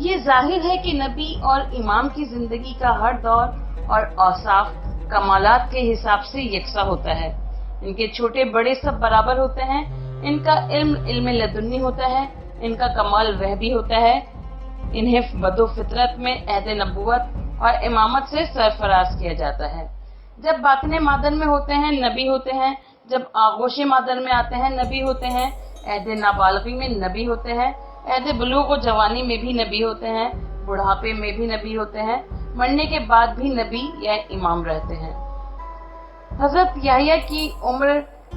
یہ ظاہر ہے کہ نبی اور امام کی زندگی کا ہر دور اور اوصاف کمالات کے حساب سے یکساں ہوتا ہے. ان کے چھوٹے بڑے سب برابر ہوتے ہیں. ان کا علم لدنی ہوتا ہے. ان کا کمال وحبی ہوتا ہے. انہیں بد و فطرت میں عہد نبوت اور امامت سے سرفراز کیا جاتا ہے. جب باطن مادن میں ہوتے ہیں نبی ہوتے ہیں. جب آغوش مادن میں آتے ہیں نبی ہوتے ہیں. عہد نابالغی میں نبی ہوتے ہیں. عہد بلوغ و جوانی میں بھی نبی ہوتے ہیں. بڑھاپے میں بھی نبی ہوتے ہیں. مرنے کے بعد بھی نبی یا امام رہتے ہیں. حضرت یحییٰ کی عمر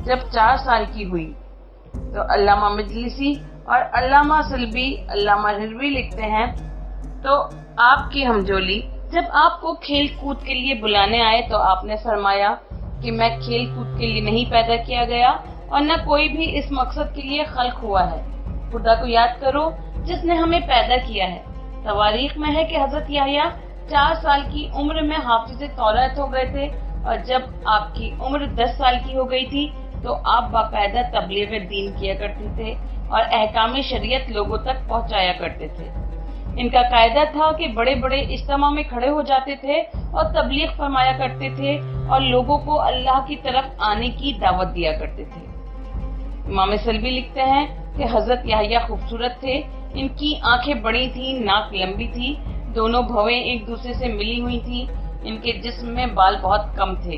جب 4 سال کی ہوئی تو علامہ مجلسی اور علامہ سلبی علامہ ہروی لکھتے ہیں تو آپ کی ہمجولی جب آپ کو کھیل کود کے لیے بلانے آئے تو آپ نے فرمایا کہ میں کھیل کود کے لیے نہیں پیدا کیا گیا اور نہ کوئی بھی اس مقصد کے لیے خلق ہوا ہے. خدا کو یاد کرو جس نے ہمیں پیدا کیا ہے. تواریخ میں ہے کہ حضرت یحییٰ 4 سال کی عمر میں حافظ توراۃ ہو گئے تھے اور جب آپ کی عمر 10 سال کی ہو گئی تھی تو آپ باقاعدہ تبلیغ دین کیا کرتے تھے اور احکام شریعت لوگوں تک پہنچایا کرتے تھے. ان کا قاعدہ تھا کہ بڑے بڑے اجتماع میں کھڑے ہو جاتے تھے اور تبلیغ فرمایا کرتے تھے اور لوگوں کو اللہ کی طرف آنے کی دعوت دیا کرتے تھے. امام سلبی لکھتے ہیں کہ حضرت یحییٰ خوبصورت تھے. ان کی آنکھیں بڑی تھیں, ناک لمبی تھی, دونوں بھویں ایک دوسرے سے ملی ہوئی تھیں. ان کے جسم میں بال بہت کم تھے,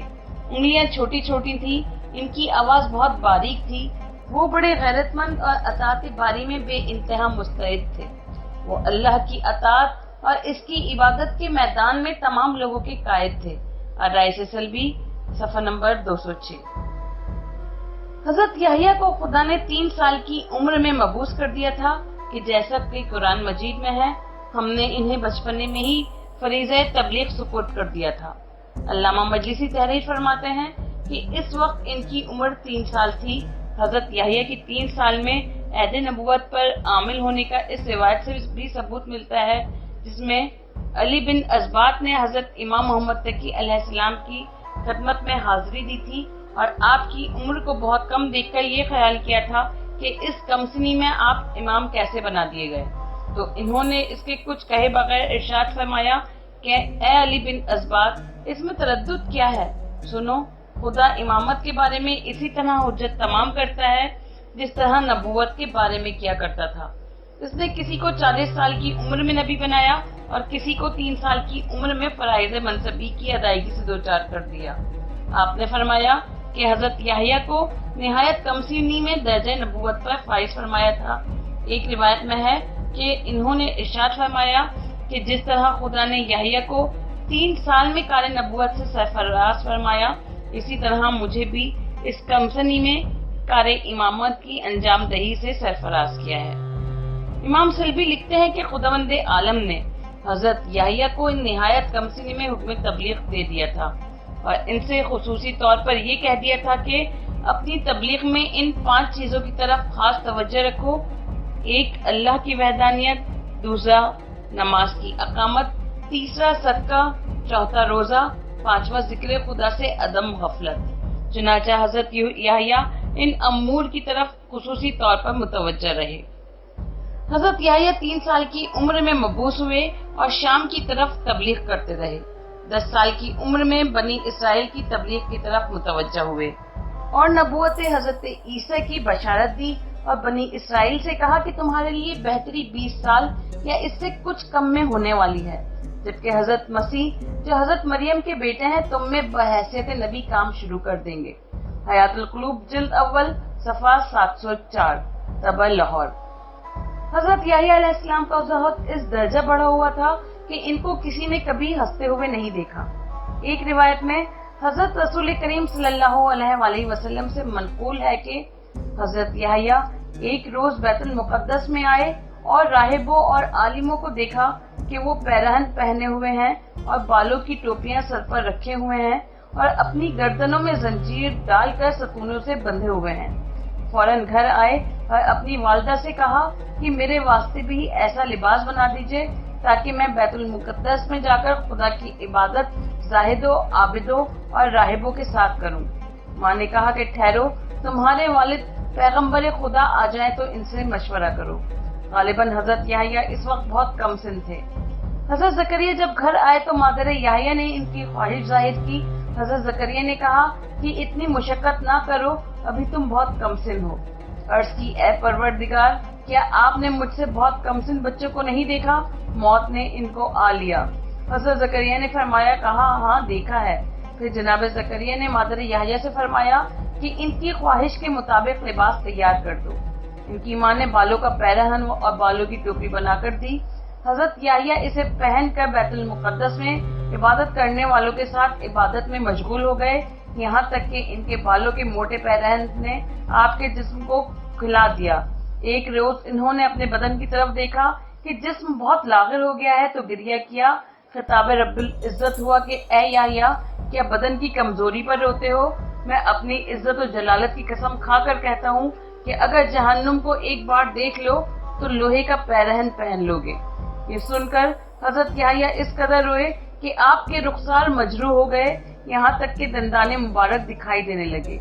انگلیاں چھوٹی چھوٹی تھیں. ان کی آواز بہت باریک تھی. وہ بڑے غیرت مند اور اطاعت باری میں بے انتہا مستعد تھے. وہ اللہ کی اطاعت اور اس کی عبادت کے میدان میں تمام لوگوں کے قائد تھے. الرئیس سلبی صفحہ نمبر 206. حضرت یحییٰ کو خدا نے 3 سال کی عمر میں مبعوث کر دیا تھا کہ جیسا کہ قرآن مجید میں ہے ہم نے انہیں بچپنے میں ہی فریضہ تبلیغ سپرد کر دیا تھا. علامہ مجلسی تحریر فرماتے ہیں کہ اس وقت ان کی عمر 3 سال تھی. حضرت یحییٰ کی 3 سال میں عہد نبوت پر عامل ہونے کا اس روایت سے بھی ثبوت ملتا ہے جس میں علی بن اسباط نے حضرت امام محمد تقی علیہ السلام کی خدمت میں حاضری دی تھی اور آپ کی عمر کو بہت کم دیکھ کر یہ خیال کیا تھا کہ اس کم سنی میں آپ امام کیسے بنا دیے گئے. تو انہوں نے اس کے کچھ کہے بغیر ارشاد فرمایا کہ اے علی بن اسباط اس میں تردد کیا ہے. سنو, خدا امامت کے بارے میں اسی طرح حجت تمام کرتا ہے جس طرح نبوت کے بارے میں کیا کرتا تھا. اس نے کسی کو 40 سال کی عمر میں نبی بنایا اور کسی کو 3 سال کی عمر میں فرائض منصبی کی ادائیگی سے دوچار کر دیا. آپ نے فرمایا کہ حضرت یحییٰ کو نہایت کم سنی میں درجہ نبوت پر فائز فرمایا تھا. ایک روایت میں ہے کہ انہوں نے ارشاد فرمایا کہ جس طرح خدا نے یحییٰ کو 3 سال میں کار نبوت سے سرفراز فرمایا اسی طرح مجھے بھی اس کم سنی میں کار امامت کی انجام دہی سے سرفراز کیا ہے. امام سلبی لکھتے ہیں کہ خداوند عالم نے حضرت یحییٰ کو نہایت کم سنی میں حکم تبلیغ دے دیا تھا اور ان سے خصوصی طور پر یہ کہہ دیا تھا کہ اپنی تبلیغ میں ان 5 چیزوں کی طرف خاص توجہ رکھو. 1 اللہ کی وحدانیت, 2 نماز کی اقامت, 3 صدقہ, 4 روزہ, 5 ذکر خدا سے عدم غفلت. چنانچہ حضرت یحییٰ ان امور کی طرف خصوصی طور پر متوجہ رہے. حضرت یحییٰ 3 سال کی عمر میں مبعوث ہوئے اور شام کی طرف تبلیغ کرتے رہے. 10 سال کی عمر میں بنی اسرائیل کی تبلیغ کی طرف متوجہ ہوئے اور نبوت حضرت عیسیٰ کی بشارت دی اور بنی اسرائیل سے کہا کہ تمہارے لیے بہتری 20 سال یا اس سے کچھ کم میں ہونے والی ہے, جبکہ حضرت مسیح جو حضرت مریم کے بیٹے ہیں تم میں بحیثیت نبی کام شروع کر دیں گے. حیات القلوب جلد اول صفحہ 704 طبع لاہور. حضرت یحییٰ علیہ السلام کا زہد اس درجہ بڑھا ہوا تھا کہ ان کو کسی نے کبھی ہنستے ہوئے نہیں دیکھا. ایک روایت میں حضرت رسول کریم صلی اللہ علیہ وآلہ وسلم سے منقول ہے کہ حضرت یحییٰ ایک روز بیت المقدس میں آئے اور راہبوں اور عالموں کو دیکھا کہ وہ پیرہن پہنے ہوئے ہیں اور بالوں کی ٹوپیاں سر پر رکھے ہوئے ہیں اور اپنی گردنوں میں زنجیر ڈال کر ستونوں سے بندھے ہوئے ہیں. فوراً گھر آئے اور اپنی والدہ سے کہا کہ میرے واسطے بھی ایسا لباس بنا دیجئے تاکہ میں بیت المقدس میں جا کر خدا کی عبادت زاہدوں, عابدوں اور راہبوں کے ساتھ کروں. ماں نے کہا کہ ٹھہرو, تمہارے والد پیغمبر خدا آ جائیں تو ان سے مشورہ کرو. غالباً حضرت یحییٰ اس وقت بہت کم سن تھے۔ حضرت زکریا جب گھر آئے تو مادر یحییٰ نے ان کی خواہش ظاہر کی۔ حضرت زکریا نے کہا کہ اتنی مشقت نہ کرو، ابھی تم بہت کم سن ہو۔ عرض کی اے پروردگار، کیا آپ نے مجھ سے بہت کم سن بچوں کو نہیں دیکھا؟ موت نے ان کو آ لیا۔ حضرت زکریا نے فرمایا، کہا ہاں دیکھا ہے۔ پھر جناب زکریا نے مادر یحییٰ سے فرمایا کہ ان کی خواہش کے مطابق لباس تیار کر دو۔ ان کی ماں نے بالوں کا پیرہن اور بالوں کی ٹوپی بنا کر دی۔ حضرت یحییٰ اسے پہن کر بیت المقدس میں عبادت کرنے والوں کے ساتھ عبادت میں مشغول ہو گئے، یہاں تک کہ ان کے بالوں کے موٹے پیرہن نے آپ کے جسم کو کھلا دیا۔ ایک روز انہوں نے اپنے بدن کی طرف دیکھا کہ جسم بہت لاغر ہو گیا ہے تو گریہ کیا۔ خطاب رب العزت ہوا کہ اے یحییٰ، کیا بدن کی کمزوری پر روتے ہو؟ میں اپنی عزت و جلالت کی قسم کھا کر کہتا ہوں کہ اگر جہنم کو ایک بار دیکھ لو تو لوہے کا پیرہن پہن لو گے۔ یہ سن کر حضرت یحییٰ اس قدر روئے کہ آپ کے رخسار مجروح ہو گئے، یہاں تک کہ دندان مبارک دکھائی دینے لگے۔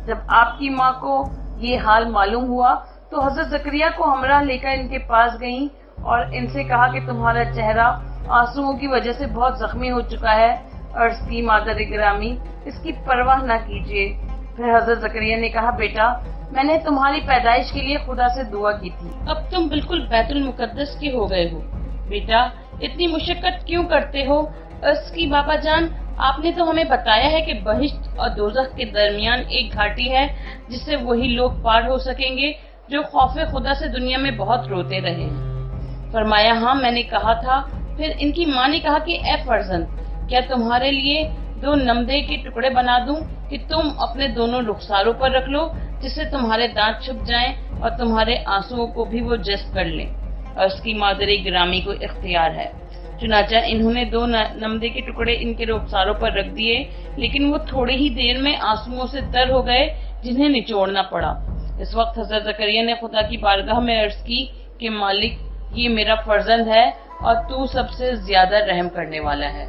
جب آپ کی ماں کو یہ حال معلوم ہوا تو حضرت زکریا کو ہمراہ لے کر ان کے پاس گئیں اور ان سے کہا کہ تمہارا چہرہ آنسوؤں کی وجہ سے بہت زخمی ہو چکا ہے۔ عرض کی مادر گرامی، اس کی پرواہ نہ کیجیے۔ پھر حضرت زکریا نے کہا، بیٹا میں نے تمہاری پیدائش کے لیے خدا سے دعا کی تھی، اب تم بالکل بیت المقدس کے ہو گئے ہو۔ بیٹا اتنی مشقت کیوں کرتے ہو؟ عرض کی بابا جان، آپ نے تو ہمیں بتایا ہے کہ بہشت اور دوزخ کے درمیان ایک گھاٹی ہے جس سے وہی لوگ پار ہو سکیں گے جو خوف خدا سے دنیا میں بہت روتے رہے ہیں۔ فرمایا ہاں میں نے کہا تھا۔ پھر ان کی ماں نے کہا کہ اے فرزند، کیا تمہارے لیے 2 نمدے کے ٹکڑے بنا دوں کہ تم اپنے دونوں رخساروں پر رکھ لو، جس سے تمہارے دانت چھپ جائیں اور تمہارے آنسوؤں کو بھی وہ جذب کر لیں؟ عرض کی مادر گرامی کو اختیار ہے۔ چنانچہ انہوں نے 2 نمدے کے ٹکڑے ان کے رخساروں پر رکھ دیے، لیکن وہ تھوڑی ہی دیر میں آنسوؤں سے تر ہو گئے جنہیں نچوڑنا پڑا۔ اس وقت حضرت زکریا نے خدا کی بارگاہ میں عرض کی کہ مالک، یہ میرا فرزند ہے اور تو سب سے زیادہ رحم کرنے والا ہے۔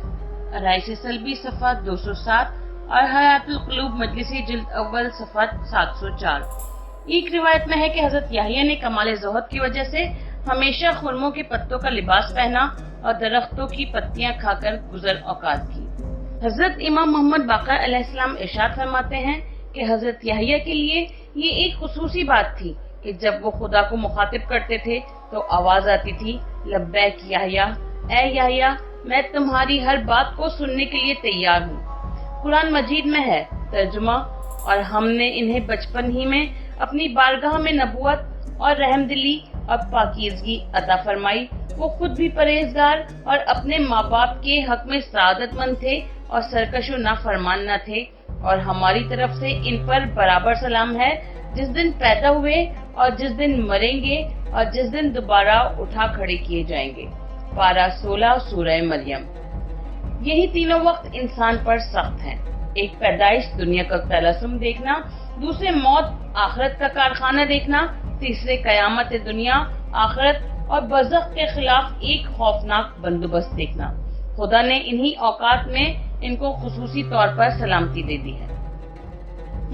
ارائش سلبی صفحہ 207 اور حیات القلوب مجلسی جلد اول صفحہ 704۔ ایک روایت میں ہے کہ حضرت یحییٰ نے کمال زہد کی وجہ سے ہمیشہ خرموں کے پتوں کا لباس پہنا اور درختوں کی پتیاں کھا کر گزر اوقات کی۔ حضرت امام محمد باقر علیہ السلام ارشاد فرماتے ہیں کہ حضرت یحییٰ کے لیے یہ ایک خصوصی بات تھی کہ جب وہ خدا کو مخاطب کرتے تھے تو آواز آتی تھی، لبیک یحییٰ، اے یحییٰ میں تمہاری ہر بات کو سننے کے لیے تیار ہوں۔ قرآن مجید میں ہے ترجمہ، اور ہم نے انہیں بچپن ہی میں اپنی بارگاہ میں نبوت اور رحم دلی اور پاکیزگی عطا فرمائی۔ وہ خود بھی پرہیزگار اور اپنے ماں باپ کے حق میں سعادت مند تھے اور سرکش و نافرمان نہ تھے، اور ہماری طرف سے ان پر برابر سلام ہے، جس دن پیدا ہوئے اور جس دن مریں گے اور جس دن دوبارہ اٹھا کھڑے کیے جائیں گے۔ پارہ 16 سورہ مریم۔ یہی تینوں وقت انسان پر سخت ہیں، ایک پیدائش دنیا کا طلسم دیکھنا، دوسرے موت آخرت کا کارخانہ دیکھنا، تیسرے قیامت دنیا آخرت اور برزخ کے خلاف ایک خوفناک بندوبست دیکھنا۔ خدا نے انہی اوقات میں ان کو خصوصی طور پر سلامتی دے دی ہے۔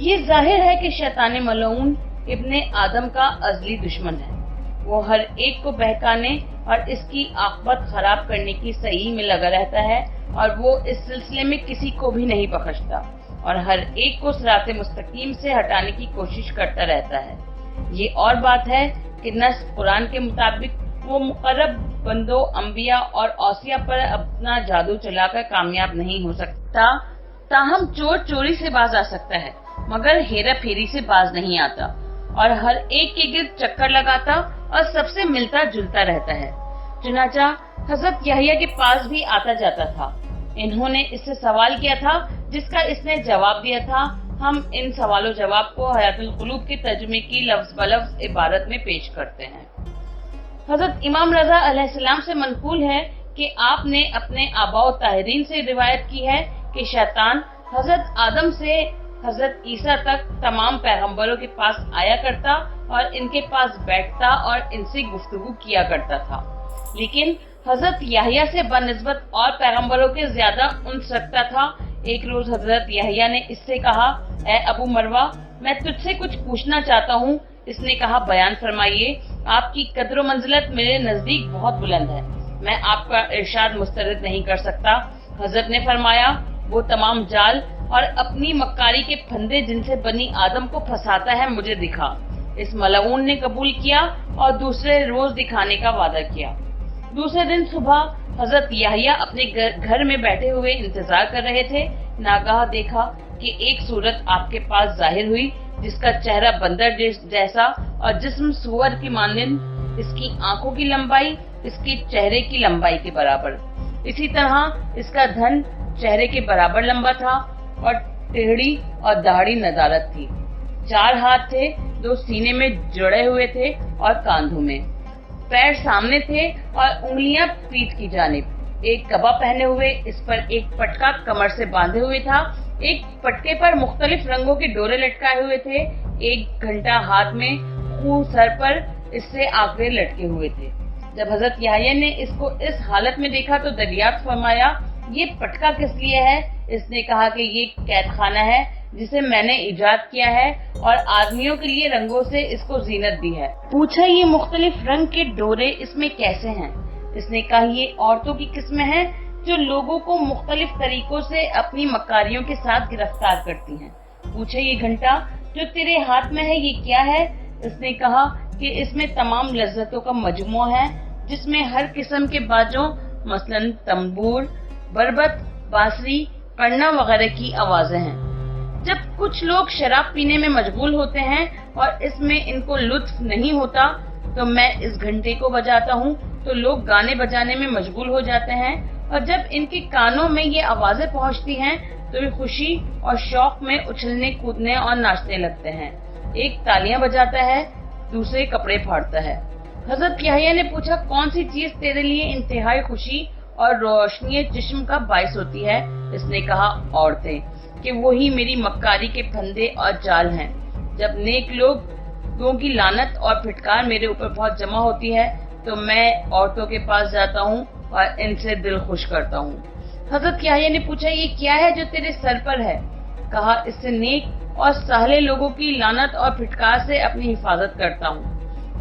یہ ظاہر ہے کہ شیطان ملعون ابن آدم کا ازلی دشمن ہے۔ وہ ہر ایک کو بہکانے اور اس کی عاقبت خراب کرنے کی صحیح میں لگا رہتا ہے، اور وہ اس سلسلے میں کسی کو بھی نہیں بخشتا اور ہر ایک کو صراط مستقیم سے ہٹانے کی کوشش کرتا رہتا ہے۔ یہ اور بات ہے کہ نص قرآن کے مطابق وہ مقرب بندوں، انبیاء اور اوصیاء پر اپنا جادو چلا کر کامیاب نہیں ہو سکتا، تاہم چور چوری سے باز آ سکتا ہے مگر ہیرا پھیری سے باز نہیں آتا، اور ہر ایک کے گرد چکر لگاتا اور سب سے ملتا جلتا رہتا ہے۔ چنانچہ حضرت یحییٰ کے پاس بھی آتا جاتا تھا۔ انہوں نے اس سے سوال کیا تھا جس کا اس نے جواب دیا تھا۔ ہم ان سوال و جواب کو حیات القلوب کے ترجمے کی لفظ بلفظ عبارت میں پیش کرتے ہیں۔ حضرت امام رضا علیہ السلام سے منقول ہے کہ آپ نے اپنے آباء و طاہرین سے روایت کی ہے کہ شیطان حضرت آدم سے حضرت عیسیٰ تک تمام پیغمبروں کے پاس آیا کرتا اور ان کے پاس بیٹھتا اور ان سے گفتگو کیا کرتا تھا، لیکن حضرت یحییٰ سے بنسبت اور پیغمبروں کے زیادہ انس رکھتا تھا۔ ایک روز حضرت یحییٰ نے اس سے کہا، اے ابو مروہ، میں تجھ سے کچھ پوچھنا چاہتا ہوں۔ اس نے کہا، بیان فرمائیے۔ آپ کی قدر و منزلت میرے نزدیک بہت بلند ہے، میں آپ کا ارشاد مسترد نہیں کر سکتا۔ حضرت نے فرمایا، وہ تمام جال اور اپنی مکاری کے پھندے جن سے بنی آدم کو پھنساتا ہے مجھے دکھا۔ اس ملعون نے قبول کیا اور دوسرے روز دکھانے کا وعدہ کیا۔ دوسرے دن صبح حضرت یحییٰ اپنے گھر میں بیٹھے ہوئے انتظار کر رہے تھے، ناگہاں دیکھا کہ ایک صورت آپ کے پاس ظاہر ہوئی جس کا چہرہ بندر جیسا اور جسم سور کی مانند، اس کی آنکھوں کی لمبائی اس کے چہرے کی لمبائی کے برابر، اسی طرح اس کا دھن چہرے کے برابر لمبا تھا اور ٹیڑھی اور داڑھی ندارت تھی۔ 4 ہاتھ تھے، 2 سینے میں جڑے ہوئے تھے اور کاندھوں میں، پیر سامنے تھے اور انگلیاں پیٹھ کی جانب، ایک قبا پہنے ہوئے، اس پر ایک پٹکا کمر سے باندھے ہوئے تھا، ایک پٹکے پر مختلف رنگوں کے ڈورے لٹکائے ہوئے تھے، ایک گھنٹا ہاتھ میں، خوں سر پر اس سے آنکڑے لٹکے ہوئے تھے۔ جب حضرت یحییٰ نے اس کو اس حالت میں دیکھا تو دریافت فرمایا، یہ پٹکا کس لیے ہے؟ اس نے کہا کہ یہ قید خانہ ہے جسے میں نے ایجاد کیا ہے اور آدمیوں کے لیے رنگوں سے اس کو زینت دی ہے۔ پوچھا، یہ مختلف رنگ کے ڈورے اس میں کیسے ہیں؟ اس نے کہا، یہ عورتوں کی قسمیں ہیں جو لوگوں کو مختلف طریقوں سے اپنی مکاریوں کے ساتھ گرفتار کرتی ہیں۔ پوچھا، یہ گھنٹا جو تیرے ہاتھ میں ہے یہ کیا ہے؟ اس نے کہا کہ اس میں تمام لذتوں کا مجموعہ ہے جس میں ہر قسم کے باجوں مثلاً تنبور، بربط، بانسری، پڑنا وغیرہ کی آوازیں ہیں۔ جب کچھ لوگ شراب پینے میں مشغول ہوتے ہیں اور اس میں ان کو لطف نہیں ہوتا تو میں اس گھنٹے کو بجاتا ہوں تو لوگ گانے بجانے میں مشغول ہو جاتے ہیں، اور جب ان کے کانوں میں یہ آوازیں پہنچتی ہیں تو یہ خوشی اور شوق میں اچھلنے کودنے اور ناچنے لگتے ہیں، ایک تالیاں بجاتا ہے، دوسرے کپڑے پھاڑتا ہے۔ حضرت یحییٰ نے پوچھا، کون سی چیز تیرے لیے انتہائی خوشی اور روشنی چشم کا باعث ہوتی ہے؟ اس نے کہا، عورتیں، کہ وہی میری مکاری کے پھندے اور جال ہیں۔ جب نیک لوگوں کی لعنت اور پھٹکار میرے اوپر بہت جمع ہوتی ہے تو میں عورتوں کے پاس جاتا ہوں اور ان سے دل خوش کرتا ہوں۔ حضرت یحییٰ نے پوچھا، یہ کیا ہے جو تیرے سر پر ہے؟ کہا، اس سے نیک اور صالح لوگوں کی لعنت اور پھٹکار سے اپنی حفاظت کرتا ہوں۔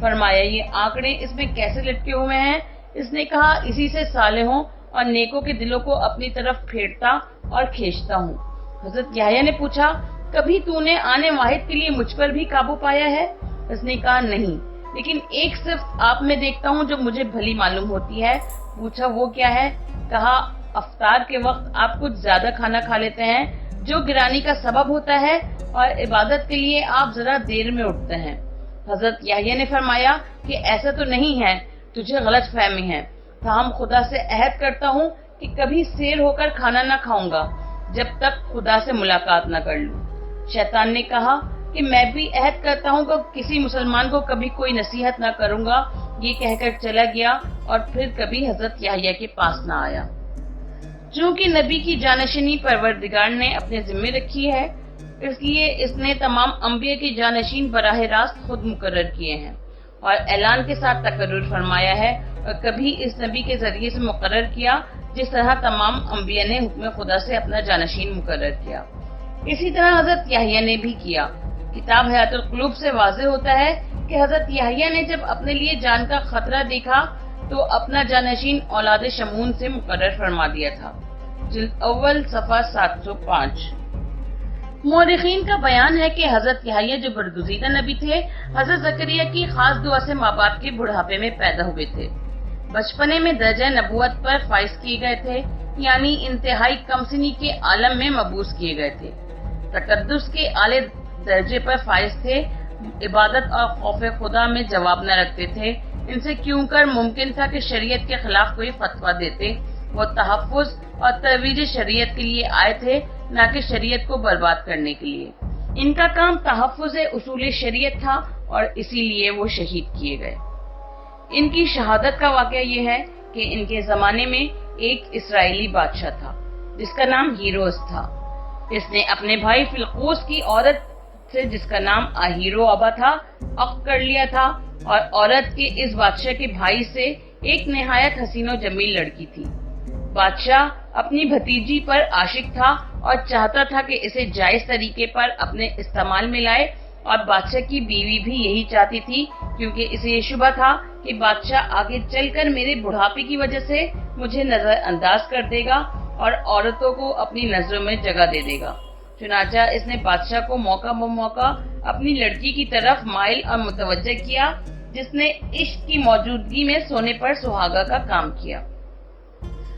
فرمایا، یہ آنکڑے اس میں کیسے لٹکے ہوئے ہیں؟ اس نے کہا، اسی سے صالحوں اور نیکوں کے دلوں کو اپنی طرف پھیرتا اور کھینچتا ہوں۔ حضرت یحییٰ نے پوچھا، کبھی تو نے آنے واحد کے لیے مجھ پر بھی قابو پایا ہے؟ اس نے کہا، نہیں، لیکن ایک صفت آپ میں دیکھتا ہوں جو مجھے بھلی معلوم ہوتی ہے۔ پوچھا، وہ کیا ہے؟ کہا، افطار کے وقت آپ کچھ زیادہ کھانا کھا لیتے ہیں جو گرانی کا سبب ہوتا ہے، اور عبادت کے لیے آپ ذرا دیر میں اٹھتے ہیں۔ حضرت یحییٰ نے فرمایا کہ ایسا تو نہیں ہے، تجھے غلط فہمی ہے، تاہم خدا سے عہد کرتا ہوں کہ کبھی سیر ہو کر کھانا نہ کھاؤں گا جب تک خدا سے ملاقات نہ کر لوں۔ شیطان نے کہا کہ میں بھی عہد کرتا ہوں کہ کسی مسلمان کو کبھی کوئی نصیحت نہ کروں گا۔ یہ کہہ کر چلا گیا اور پھر کبھی حضرت یحییٰ کے پاس نہ آیا۔ چونکہ نبی کی جانشینی پروردگار نے اپنے ذمہ رکھی ہے، اس لیے اس نے تمام انبیاء کے جانشین براہ راست خود مقرر کیے ہیں اور اعلان کے ساتھ تقرر فرمایا ہے، اور کبھی اس نبی کے ذریعے سے مقرر کیا جس طرح تمام انبیاء نے حکم خدا سے اپنا جانشین مقرر کیا، اسی طرح حضرت یحییٰ نے بھی کیا۔ کتاب حیات القلوب سے واضح ہوتا ہے کہ حضرت یحییٰ نے جب اپنے لیے جان کا خطرہ دیکھا تو اپنا جانشین اولاد شمون سے مقرر فرما دیا تھا۔ جلد اول صفحہ 705۔ مورخین کا بیان ہے کہ حضرت یحییٰ جو برگزیدہ نبی تھے، حضرت زکریا کی خاص دعا سے ماں باپ کے بڑھاپے میں پیدا ہوئے تھے، بچپنے میں درجہ نبوت پر فائز کیے گئے تھے، یعنی انتہائی کم سنی کے عالم میں مبعوث کیے گئے تھے، تقدس کے اعلی درجے پر فائز تھے، عبادت اور خوف خدا میں جواب نہ رکھتے تھے، ان سے کیوں کر ممکن تھا کہ شریعت کے خلاف کوئی فتویٰ دیتے، وہ تحفظ اور ترویج شریعت کے لیے آئے تھے، نہ کہ شریعت کو برباد کرنے کے لیے۔ ان کا کام تحفظ اصول شریعت تھا اور اسی لیے وہ شہید کیے گئے۔ ان کی شہادت کا واقعہ یہ ہے کہ ان کے زمانے میں ایک اسرائیلی بادشاہ تھا جس کا نام ہیروس تھا۔ اس نے اپنے بھائی فلقوس کی عورت سے جس کا نام آہیرو آبا تھا عقد کر لیا تھا، اور عورت کے اس بادشاہ کے بھائی سے ایک نہایت حسین و جمیل لڑکی تھی۔ بادشاہ اپنی بھتیجی پر عاشق تھا اور چاہتا تھا کہ اسے جائز طریقے پر اپنے استعمال میں لائے، اور بادشاہ کی بیوی بھی یہی چاہتی تھی، کیونکہ اسے یہ شبہ تھا کہ بادشاہ آگے چل کر میرے بڑھاپے کی وجہ سے مجھے نظر انداز کر دے گا اور عورتوں کو اپنی نظروں میں جگہ دے دے گا۔ چنانچہ اس نے بادشاہ کو موقع بموقع اپنی لڑکی کی طرف مائل اور متوجہ کیا، جس نے عشق کی موجودگی میں سونے پر سہاگا کا کام کیا۔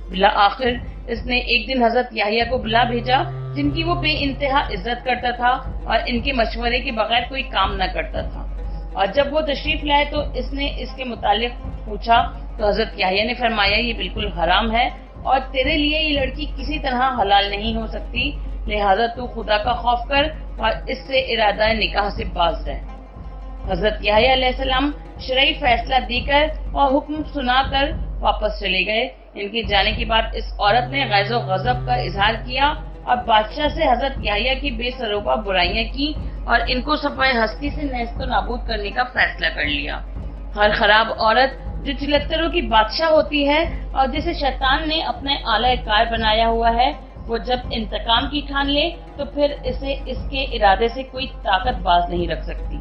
بالآخر اس نے ایک دن حضرت یحییٰ کو بلا بھیجا، جن کی وہ بے انتہا عزت کرتا تھا اور ان کے مشورے کے بغیر کوئی کام نہ کرتا تھا، اور جب وہ تشریف لائے تو اس نے اس کے متعلق پوچھا تو حضرت یحییٰ نے فرمایا یہ بالکل حرام ہے اور تیرے لیے یہ لڑکی کسی طرح حلال نہیں ہو سکتی، لہذا تو خدا کا خوف کر اور اس سے ارادہ نکاح سے باز رہ۔ حضرت یحییٰ علیہ السلام شرعی فیصلہ دے کر اور حکم سنا کر واپس چلے گئے۔ ان کے جانے کے بعد اس عورت نے غیظ و غضب کا اظہار کیا اور بادشاہ سے حضرت یحییٰ کی بے سروپا برائیاں کی اور ان کو صفحہ ہستی سے نیست و نابود کرنے کا فیصلہ کر لیا۔ ہر خراب عورت جو چلتروں کی بادشاہ ہوتی ہے اور جسے شیطان نے اپنے اعلی کار بنایا ہوا ہے، وہ جب انتقام کی ٹھان لے تو پھر اسے اس کے ارادے سے کوئی طاقت باز نہیں رکھ سکتی۔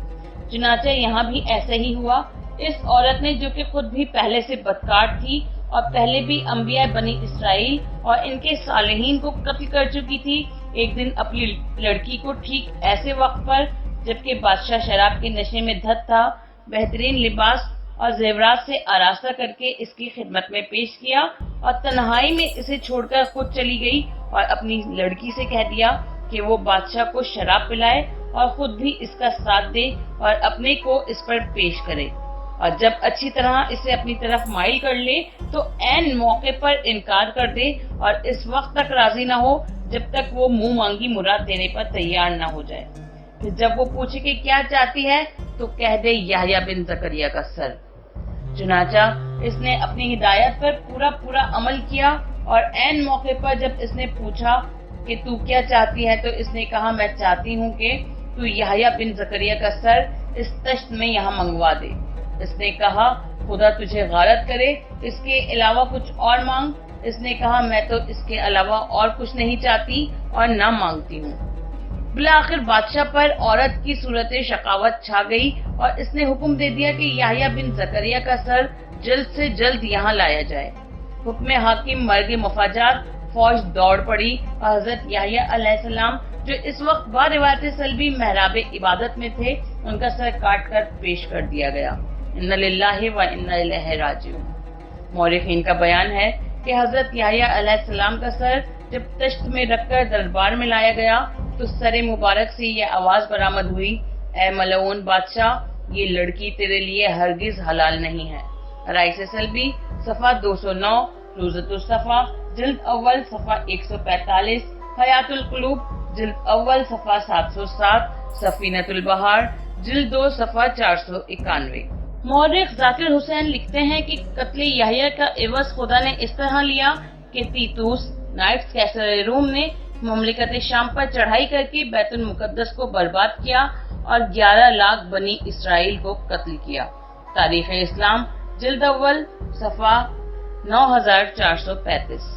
چنانچہ یہاں بھی ایسا ہی ہوا۔ اس عورت نے، جو کہ خود بھی پہلے سے بدکار تھی اور پہلے بھی انبیاء بنی اسرائیل اور ان کے صالحین کو قتل کر چکی تھی، ایک دن اپنی لڑکی کو ٹھیک ایسے وقت پر جبکہ بادشاہ شراب کے نشے میں دھت تھا، بہترین لباس اور زیورات سے آراستہ کر کے اس کی خدمت میں پیش کیا اور تنہائی میں اسے چھوڑ کر خود چلی گئی اور اپنی لڑکی سے کہہ دیا کہ وہ بادشاہ کو شراب پلائے اور خود بھی اس کا ساتھ دے اور اپنے کو اس پر پیش کرے، اور جب اچھی طرح اسے اپنی طرف مائل کر لے تو عین موقع پر انکار کر دے اور اس وقت تک راضی نہ ہو جب تک وہ منہ مانگی مراد دینے پر تیار نہ ہو جائے۔ پھر جب وہ پوچھے کہ کیا چاہتی ہے تو کہہ دے یحییٰ بن زکریا کا سر۔ چنانچہ اس نے اپنی ہدایت پر پورا عمل کیا اور عین موقع پر جب اس نے پوچھا کہ تو کیا چاہتی ہے تو اس نے کہا میں چاہتی ہوں کہ تو یحییٰ بن زکریا کا سر اس تشت میں یہاں منگوا دے۔ اس نے کہا خدا تجھے غارت کرے، اس کے علاوہ کچھ اور مانگ۔ اس نے کہا میں تو اس کے علاوہ اور کچھ نہیں چاہتی اور نہ مانگتی ہوں۔ بالآخر بادشاہ پر عورت کی صورت شقاوت چھا گئی اور اس نے حکم دے دیا کہ یحییٰ بن زکریا کا سر جلد سے جلد یہاں لایا جائے۔ حکم حاکم مرگ مفاجات، فوج دوڑ پڑی اور حضرت یحییٰ علیہ السلام جو اس وقت باروایت سلبی محراب عبادت میں تھے، ان کا سر کاٹ کر پیش کر دیا گیا۔ انا للہ و انا الیہ راجعون۔ مورخین کا بیان ہے کہ حضرت یحییٰ علیہ السلام کا سر جب تشت میں رکھ کر دربار میں لایا گیا تو سر مبارک سے یہ آواز برآمد ہوئی، اے ملعون بادشاہ، یہ لڑکی تیرے لیے ہرگز حلال نہیں ہے۔ رائس سلبی صفحہ 209، روزۃ الصفا جلد اول صفحہ 145، حیات القلوب جلد اول صفحہ 707، سفینۃ البحار جلد 2 صفحہ 491۔ مورخ ذاکر حسین لکھتے ہیں کہ قتل یحییٰ کا عوض خدا نے اس طرح لیا کہ تیتوس نائٹس کیسر روم نے مملکت شام پر چڑھائی کر کے بیت المقدس کو برباد کیا اور 11 لاکھ بنی اسرائیل کو قتل کیا۔ تاریخ اسلام جلد اول صفحہ 9435۔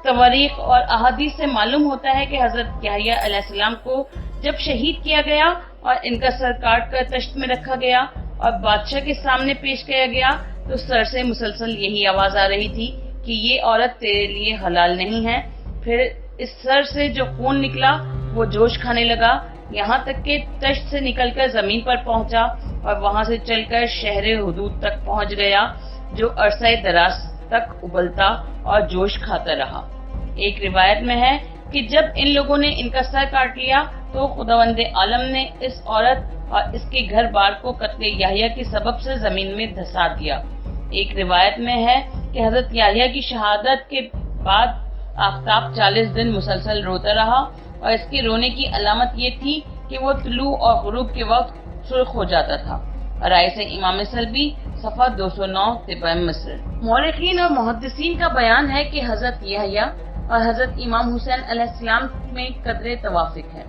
تواریخ اور احادیث سے معلوم ہوتا ہے کہ حضرت یحییٰ علیہ السلام کو جب شہید کیا گیا اور ان کا سر کاٹ کر تشت میں رکھا گیا اور بادشاہ کے سامنے پیش کیا گیا تو سر سے مسلسل یہی آواز آ رہی تھی کہ یہ عورت تیرے لیے حلال نہیں ہے۔ پھر اس سر سے جو خون نکلا وہ جوش کھانے لگا، یہاں تک کہ تشت سے نکل کر زمین پر پہنچا اور وہاں سے چل کر شہر حدود تک پہنچ گیا، جو عرصہ دراز تک ابلتا اور جوش کھاتا رہا۔ ایک روایت میں ہے کہ جب ان لوگوں نے ان کا سر کاٹ لیا تو خداوند عالم نے اس عورت اور اس کے گھر بار کو قتل یحییٰ کے سبب سے زمین میں دھسا دیا۔ ایک روایت میں ہے کہ حضرت یحییٰ کی شہادت کے بعد آفتاب 40 دن مسلسل روتا رہا اور اس کے رونے کی علامت یہ تھی کہ وہ طلوع اور غروب کے وقت سرخ ہو جاتا تھا۔ رائس امام سلبی صفحہ 209 طبع مصر۔ مورخین اور محدثین کا بیان ہے کہ حضرت یحییٰ اور حضرت امام حسین علیہ السلام میں قدر توافق ہے،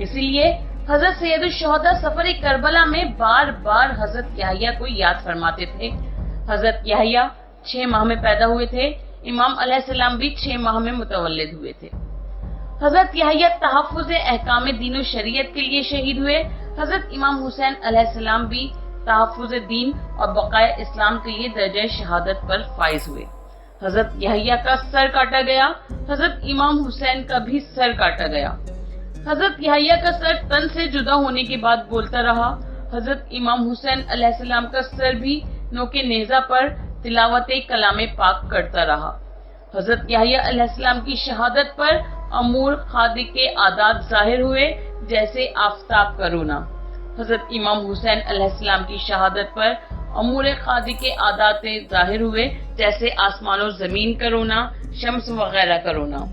اسی لیے حضرت سید الشہداء سفر کربلا میں بار بار حضرت یحییٰ کو یاد فرماتے تھے۔ حضرت یحییٰ 6 ماہ میں پیدا ہوئے تھے، امام علیہ السلام بھی 6 ماہ میں متولد ہوئے تھے۔ حضرت یحییٰ تحفظ احکام دین و شریعت کے لیے شہید ہوئے۔ حضرت امام حسین علیہ السلام بھی تحفظ دین اور بقائے اسلام کے لیے درجہ شہادت پر فائز ہوئے۔ حضرت یحییٰ کا سر کاٹا گیا، حضرت امام حسین کا بھی سر کاٹا گیا۔ حضرت یحییٰ کا سر تن سے جدا ہونے کے بعد بولتا رہا، حضرت امام حسین علیہ السلام کا سر بھی نوک نیزہ پر تلاوت کلام پاک کرتا رہا۔ حضرت یحییٰ علیہ السلام کی شہادت پر امور خادی کے عادات ظاہر ہوئے جیسے آفتاب کا رونا۔ حضرت امام حسین علیہ السلام کی شہادت پر امور خادی کے عادات ظاہر ہوئے جیسے آسمان و زمین کا رونا، شمس وغیرہ کا رونا۔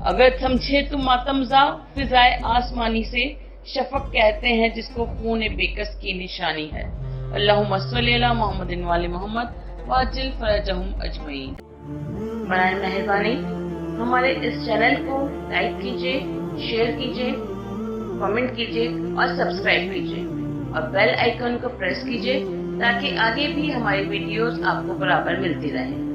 اگر سمجھے تو ماتم زا فضائے آسمانی سے شفق کہتے ہیں جس کو خون بےکس کی نشانی ہے۔ اللہم صلی علی محمد وعلی محمد واجل فرجہم اجمعین۔ برائے مہربانی ہمارے اس چینل کو لائک کیجیے، شیئر کیجیے، کمنٹ کیجیے اور سبسکرائب کیجیے اور بیل آئیکن کو پریس کیجیے تاکہ آگے بھی ہماری ویڈیوز آپ کو برابر ملتی رہیں۔